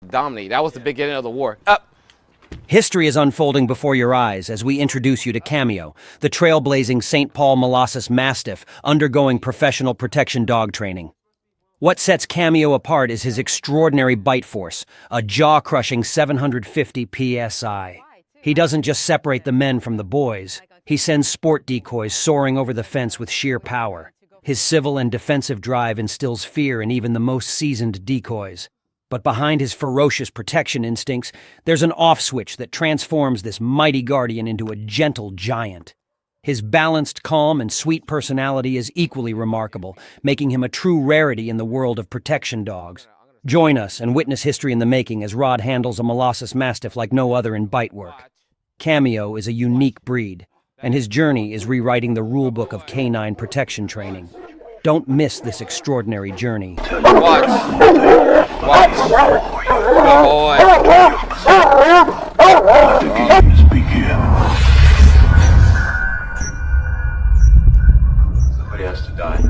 dominate. That was the beginning of the war. Up. History is unfolding before your eyes as we introduce you to Cameo, the trailblazing St. Paul Molossus Mastiff undergoing professional protection dog training. What sets Cameo apart is his extraordinary bite force, a jaw-crushing 750 psi. He doesn't just separate the men from the boys, he sends sport decoys soaring over the fence with sheer power. His civil and defensive drive instills fear in even the most seasoned decoys. But behind his ferocious protection instincts, there's an off switch that transforms this mighty guardian into a gentle giant. His balanced, calm, and sweet personality is equally remarkable, making him a true rarity in the world of protection dogs. Join us and witness history in the making as Rod handles a Molossus Mastiff like no other in bite work. Cameo is a unique breed, and his journey is rewriting the rulebook of canine protection training. Don't miss this extraordinary journey. Watch. Good boy. Games begin. Somebody has to die.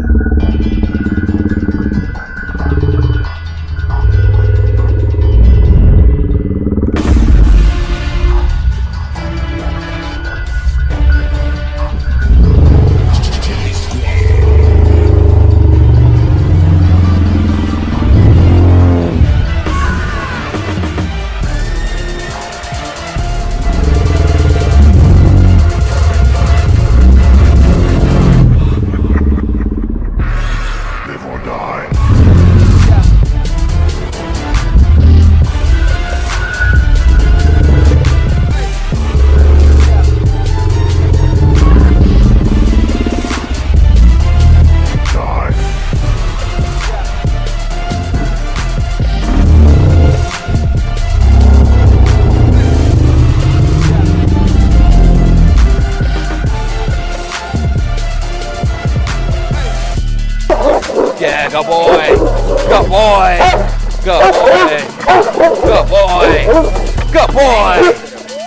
Yeah, good boy. Good boy. Good boy. Good boy. Good boy.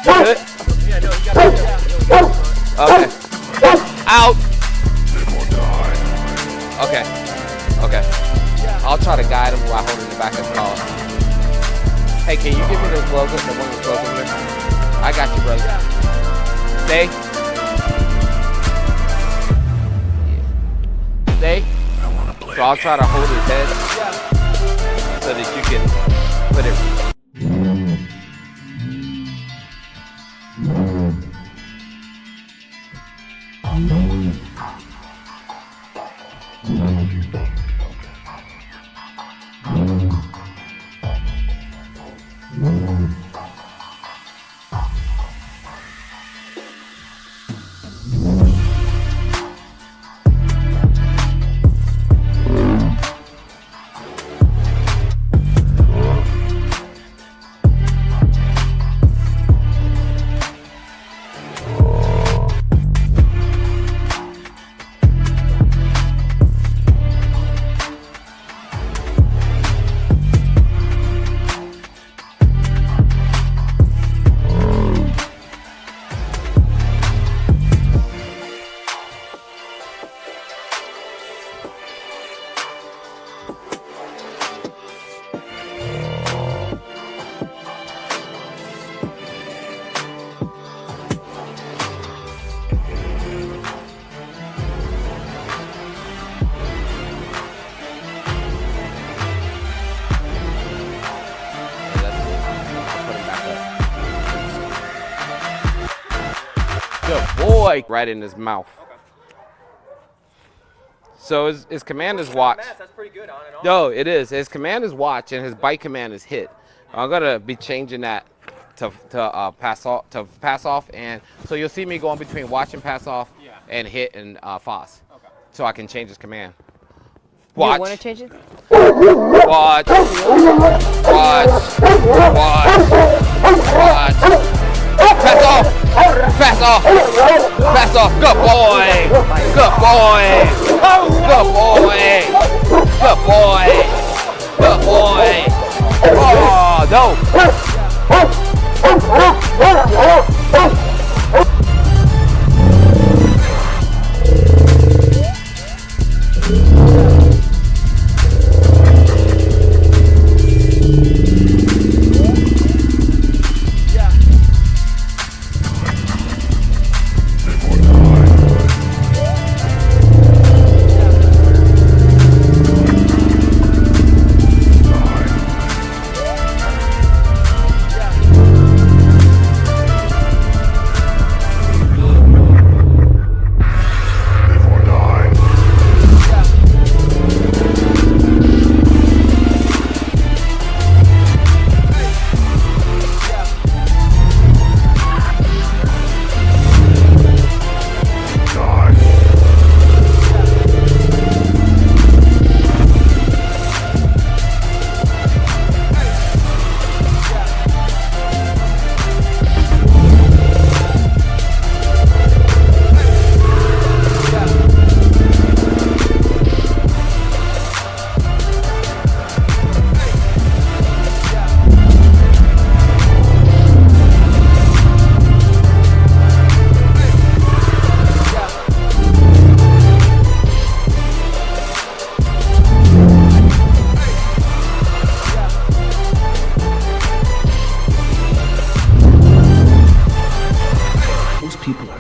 You good? Yeah, no, you got Okay. Out. Okay. Okay. I'll try to guide him while holding the back of the collar. Hey, can you give me those gloves? The one with gloves over there? I got you, brother. Stay. Yeah. Stay. So I'll try to hold his head so that you can put it. Good boy. Right in his mouth. Okay. So his command is watch. That's pretty good on and off. No, it is. His command is watch, and his bite command is hit. I'm gonna be changing that to pass off, and so you'll see me going between watch and pass off, and hit and FOS. Okay. So I can change his command. Watch. Watch. You want to change it? Watch. Watch. Watch. Watch. Pass off. Pass off. Pass off. Good boy. Good boy. Good boy. Good boy. Good boy. Oh, no.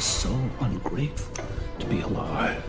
are so ungrateful to be alive.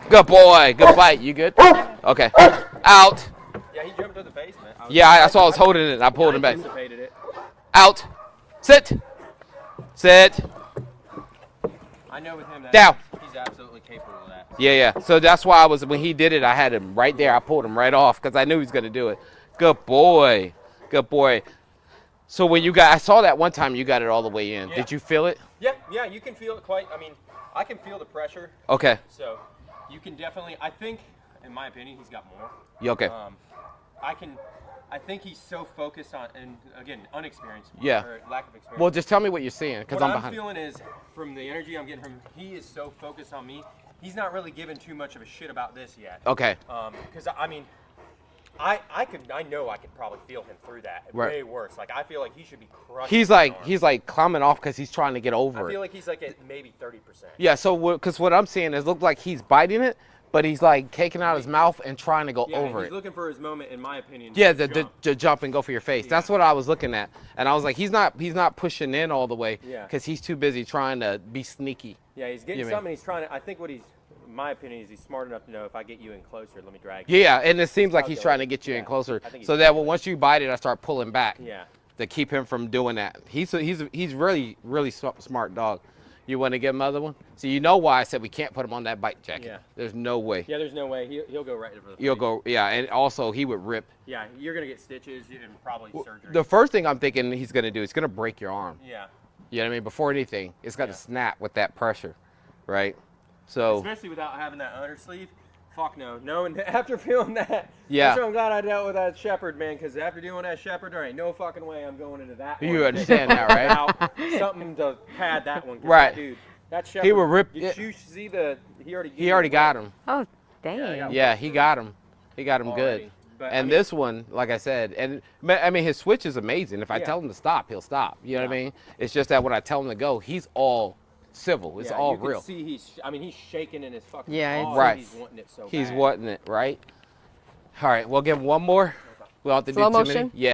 Good boy. Good fight. You good? Okay. Out. Yeah, he jumped to the basement. Yeah, I saw I was holding it. And I pulled him back. Anticipated it. Out. Sit. Sit. I know with him that Down. he's absolutely capable of that. Yeah. So that's why when he did it, I had him right there. I pulled him right off because I knew he was going to do it. Good boy. Good boy. So when I saw that one time you got it all the way in. Yeah. Did you feel it? Yeah, you can feel it quite. I mean, I can feel the pressure. Okay. So you can definitely, I think, in my opinion, he's got more. You okay? I think he's so focused on, and again, unexperienced. Yeah. Or lack of experience. Well, just tell me what you're seeing because I'm What I'm behind. feeling is, from the energy I'm getting from him, he is so focused on me. He's not really giving too much of a shit about this yet. Okay. Because I mean, I know I could probably feel him through that. Right. Way worse. Like I feel like he should be crushing. He's like climbing off because he's trying to get over I it. feel like he's like at maybe 30%. Yeah. So because what I'm seeing is look like he's biting it, but he's like taking out his mouth and trying to go Yeah, over he's it. looking for his moment, in my opinion. Yeah, to the jump. jump and go for your face. That's what I was looking at, and I was like, he's not pushing in all the way Yeah. because he's too busy trying to be sneaky. Yeah, he's getting You mean- something. He's trying to. I think what he's, in my opinion, is he's smart enough to know if I get you in closer, let me drag you. Yeah, and it seems like I'll he's go trying in. to get you in Yeah, closer, I think he's so that once you bite it, I start pulling back. Yeah. To keep him from doing that. He's really smart dog. You want to give him another one? So you know why I said we can't put him on that bite jacket. Yeah. There's no way. Yeah, there's no way he'll go right for the. You'll face. go, yeah, and also he would rip. Yeah, you're gonna get stitches and probably surgery. The first thing I'm thinking he's gonna do is gonna break your arm. Yeah. You know what I mean? Before anything, it's got to Yeah. snap with that pressure, right? So Especially without having that under sleeve. Fuck no. No, and after feeling that, Yeah. that's why I'm glad I dealt with that shepherd, man, because after doing that shepherd, there ain't no fucking way I'm going into that one. you understand that, right? Without something to pad that one. 'cause Right. Dude, that shepherd. would rip Did it. you see the, he already He already got him. Oh, dang. Yeah, he got him. He got him good. Already. But, And I mean- this one, like I said, and I mean his switch is amazing. If I Yeah. tell him to stop, he'll stop. You know what I Yeah. mean? It's just that when I tell him to go, he's all civil. It's Yeah, all you can real. see he's shaking in his fucking Yeah, paws. it's- Right. He's wanting it so He's bad. wanting it, right? All right, we'll give him one more. We'll have to Slow do 2 minutes. motion? Yeah.